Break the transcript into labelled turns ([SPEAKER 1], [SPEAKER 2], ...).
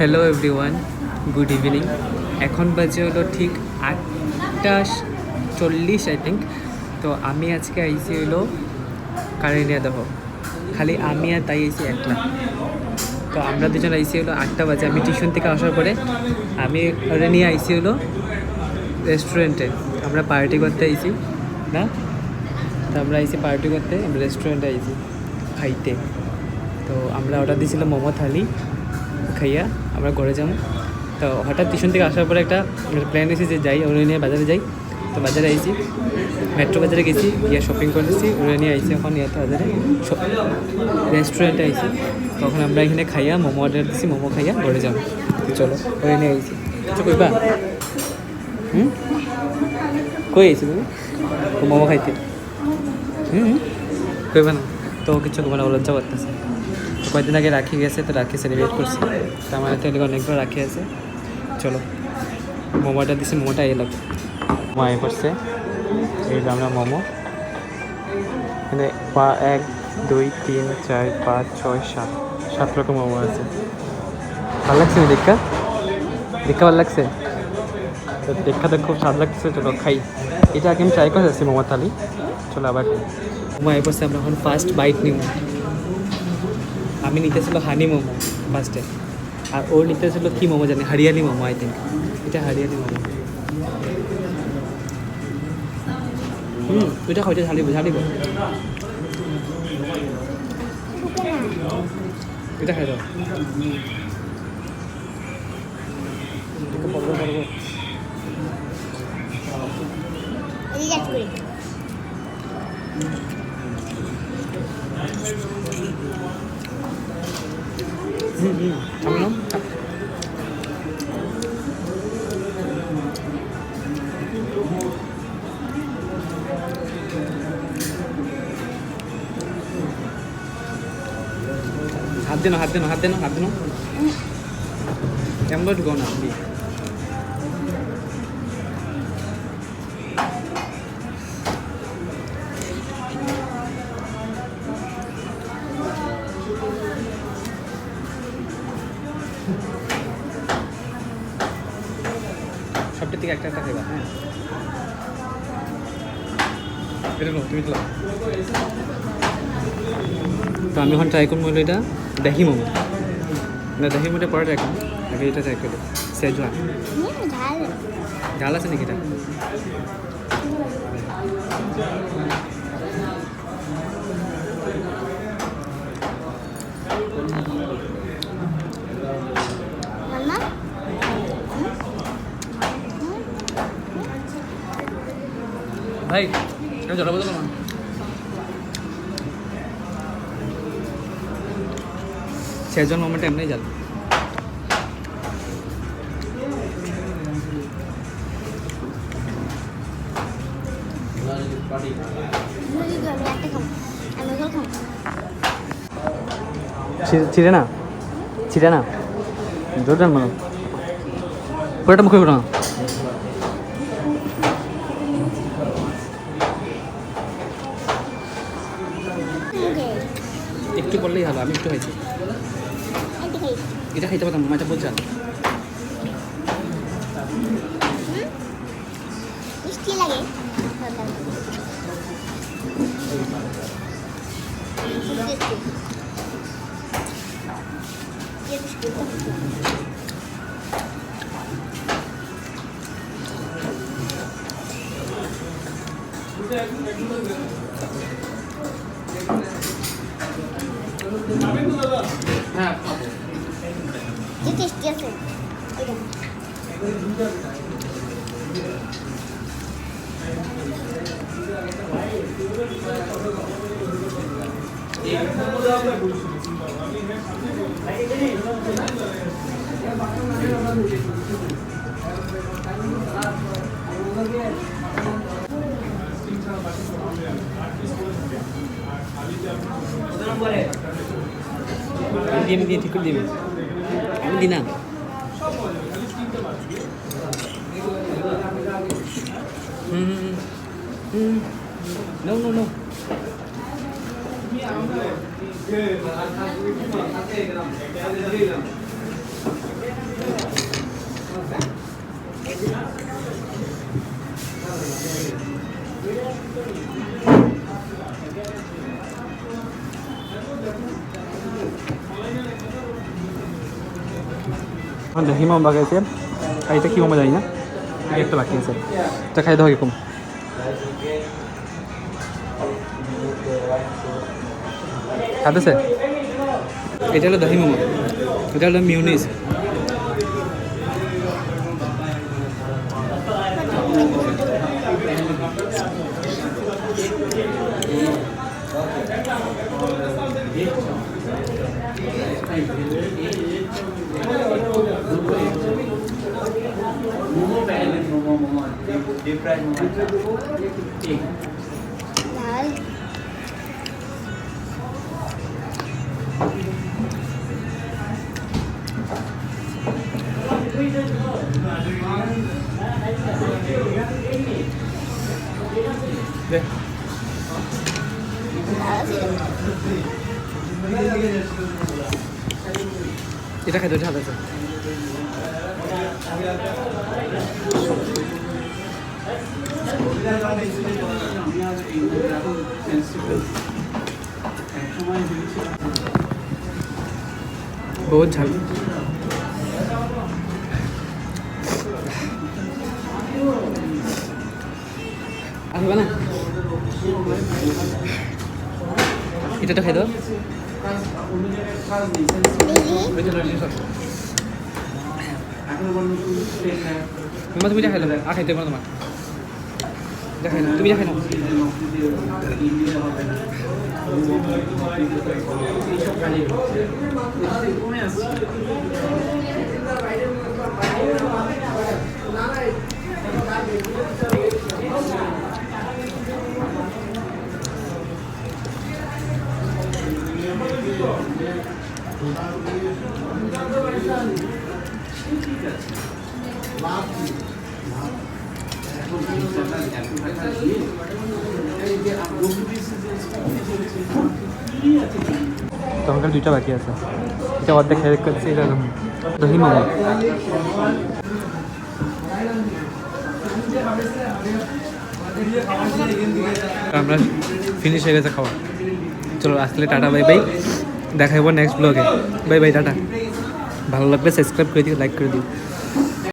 [SPEAKER 1] Hello everyone, good evening. এখন বাজে হলো ঠিক 8:40 আই থিঙ্ক। তো আমি আজকে আইসি হলো কারেনিয়া দেহ, খালি আমি আর তাই আইসি একলা। তো আমরা দুজন আইসি হলো 8টা বাজে। আমি টিউশন থেকে আসার পরে আমি ওরে নিয়ে আইসি হলো রেস্টুরেন্টে। আমরা পার্টি করতে আইসি না, তো আমরা আইসি পার্টি করতে, আমরা রেস্টুরেন্টে আইসি খাইতে। তো আমরা অর্ডার দিয়েছিলাম মোমো থালি, খাইয়া আমরা ঘরে যাবো। তো হঠাৎ টিউশন থেকে আসার পরে একটা প্ল্যান এসেছে যে যাই, ওরে নিয়ে বাজারে যাই। তো বাজারে আইসি, মেট্রো বাজারে গেছি, গিয়ে শপিং করেছি, ওরে নিয়ে আইসি এখন ইয়াতে বাজারে রেস্টুরেন্টে আইসি। তখন আমরা এখানে খাইয়া মোমো অর্ডার দিচ্ছি, মোমো খাইয়া ঘরে যাবো। তো চলো, ওরে নিয়ে আইসি। কিছু কইবা? কই আইসি তুমি মোমো খাইতে? কইবা না তো? কিছু কইবা না, লজ্জা করতেছে। তো কয়েকদিন আগে রাখি গেছে, তো রাখি সেলিব্রেট করছি। তো আমার হাতে অনেকগুলো রাখি আছে। চলো, মোমোটা দিছি, মোমোটা এই লাগবে। মোমো আই করছে, এই আমরা মোমো এখানে 1 2 3 4 5 6 7 রকম মোমো আছে। ভালো লাগছে দেখা ভালো লাগছে তো, দেখা তো খুব স্বাদ লাগছে। চলো খাই। এটা আগে আমি ট্রাই করে যাচ্ছি মোমো থালি। চলো আবার মোমো আই করছে, আমরা এখন ফার্স্ট বাইট নিব। আমি নিতেছিল হানি মোমো ফার্স্টে, আর ওর নিতেছিল কী মোমো জানি, হরিয়ালি মোমো আই থিঙ্ক। এটা হরিয়ালি মোমো। ওইটা খাইতে ঝালিব এটা খাই দাও। হাত দেন কেমন ঢুকাও না আপনি। সবটা থেকে একটা খাইবা। হ্যাঁ, এটা নো, তুমি খেলাও। তো আমি এখন ট্রাই করবো এটা দহি মোমো না, দহি মোমোটা পরে ট্রাই করবো। আগে এটা ট্রাই করি। সেজওয়ান ঝাল আছে নাকি এটা? ভাই জলা বদল না। সেজন মোমেন্টে এমনি জাল। ছিঁড়ে না জোরদার মানো, পুরোটা মুখে না। একটু বললেই ভালো, আমি একটু খাইছি। এটা খাইতে পারতাম, মাটা বলছে
[SPEAKER 2] মিষ্টি লাগে।
[SPEAKER 1] হ্যাঁ,
[SPEAKER 2] টেস্টি আছে।
[SPEAKER 1] দিয়ে ঠিক করে দিবি, আমি দিই না। No. দহি মোমো বাগাইছে আর এটা কি মোমো জানি না, একটা বাকি আছে, এটা খাই দাও এরকম। খাতেছে, এটা হলো দহি মোমো, এটা হলো মিউনিস। এটা খাইতে ঝাল আছে। বহুত ঝাল। আসবে না, এটা খাই দাও। তুমি যা খাই দাও, আর খাইতে পারো তোমার, দেখাই না, তুমি দেখাই না। তখনকার দুইটা বাকি আছে, এটা অর্ধেক খেয়ে করছে। এটা দহি মোমো। আমরা ফিনিশ হয়ে গেছে খাওয়া। চলো আসলে টাটা, বাই বাই, দেখা হবো নেক্সট ব্লগে। Bye bye, tata. ভালো লাগলে সাবস্ক্রাইব করে দিও, লাইক করে দিও।